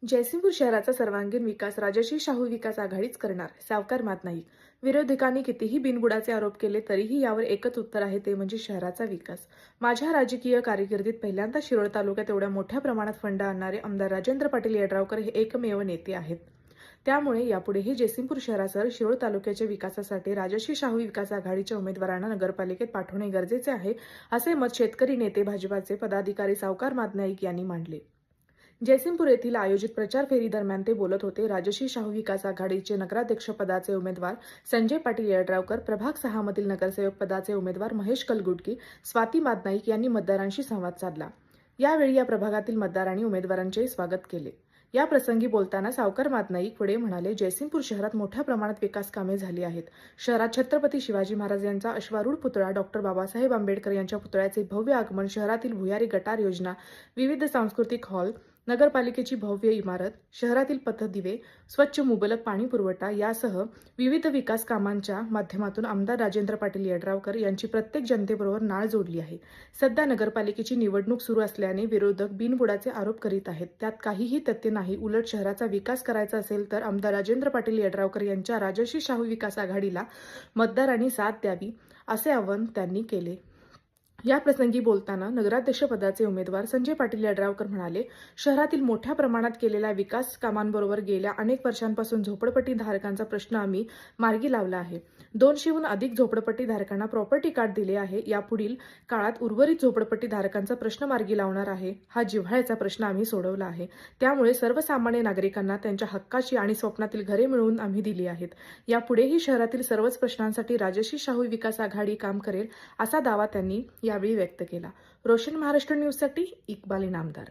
जयसिंगपूर शहराचा सर्वांगीण विकास राजश्री शाहू विकास आघाडीच करणार, सावकार मात नाईक. विरोधकांनी कितीही बिनबुडाचे आरोप केले तरीही यावर एकच उत्तर आहे, ते म्हणजे शहराचा विकास. माझ्या राजकीय कारकिर्दीत पहिल्यांदा शिरोळ तालुक्यात एवढ्या मोठ्या प्रमाणात फंड आणणारे आमदार राजेंद्र पाटील यड्रावकर हे एकमेव नेते आहेत. त्यामुळे यापुढेही जयसिंगपूर शहरासह शिरोळ तालुक्याच्या विकासासाठी राजश्री शाहू विकास आघाडीच्या उमेदवारांना नगरपालिकेत पाठवणे गरजेचे आहे, असे मत शेतकरी नेते भाजपाचे पदाधिकारी सावकार मात नाईक यांनी मांडले. जयसिंगपूर येथील आयोजित प्रचार फेरी दरम्यान ते बोलत होते. राजश्री शाहू विकास आघाडीचे नगराध्यक्ष पदाचे उमेदवार संजय पाटील यड्रावकर, प्रभाग 6 मधील नगरसेवक पदाचे उमेदवार महेश कलगुटकी, स्वाती मात नाईक यांनी मतदारांशी संवाद साधला. यावेळी या प्रभागातील मतदारांनी उमेदवारांचे स्वागत केले. या प्रसंगी बोलताना सावकार मात नाईक पुढे म्हणाले, जयसिंगपूर शहरात मोठ्या प्रमाणात विकास कामे झाली आहेत. शहरात छत्रपती शिवाजी महाराज यांचा अश्वारूढ पुतळा, डॉक्टर बाबासाहेब आंबेडकर यांच्या पुतळ्याचे भव्य आगमन, शहरातील भुयारी गटार योजना, विविध सांस्कृतिक हॉल, नगरपालिकेची भव्य इमारत, शहरातील पथदिवे, स्वच्छ मुबलक पाणी पुरवठा यासह विविध विकास कामांच्या माध्यमातून आमदार राजेंद्र पाटील यड्रावकर यांची प्रत्येक जनतेबरोबर नाळ जोडली आहे. सध्या नगरपालिकेची निवडणूक सुरू असल्याने विरोधक बिनबुडाचे आरोप करीत आहेत. त्यात काहीही तथ्य नाही. उलट शहराचा विकास करायचा असेल तर आमदार राजेंद्र पाटील यड्रावकर यांच्या राजश्री शाहू विकास आघाडीला मतदारांनी साथ द्यावी, असे आवाहन त्यांनी केले. या प्रसंगी बोलताना नगराध्यक्षपदाचे उमेदवार संजय पाटील यड्रावकर म्हणाले, शहरातील मोठ्या प्रमाणात केलेल्या विकास कामांबरोबर गेल्या अनेक वर्षांपासून झोपडपट्टी धारकांचा प्रश्न आम्ही मार्गी लावला आहे. 200हून अधिक झोपडपट्टी धारकांना प्रॉपर्टी कार्ड दिले आहे. यापुढील काळात उर्वरित झोपडपट्टी धारकांचा प्रश्न मार्गी लावणार आहे. हा जिव्हाळ्याचा प्रश्न आम्ही सोडवला आहे. त्यामुळे सर्वसामान्य नागरिकांना त्यांच्या हक्काची आणि स्वप्नातील घरे मिळवून आम्ही दिली आहेत. यापुढेही शहरातील सर्वच प्रश्नांसाठी राजश्री शाहू विकास आघाडी काम करेल, असा दावा त्यांनी यावेळी व्यक्त केला. रोशन महाराष्ट्र न्यूजसाठी इक्बाल इनामदार.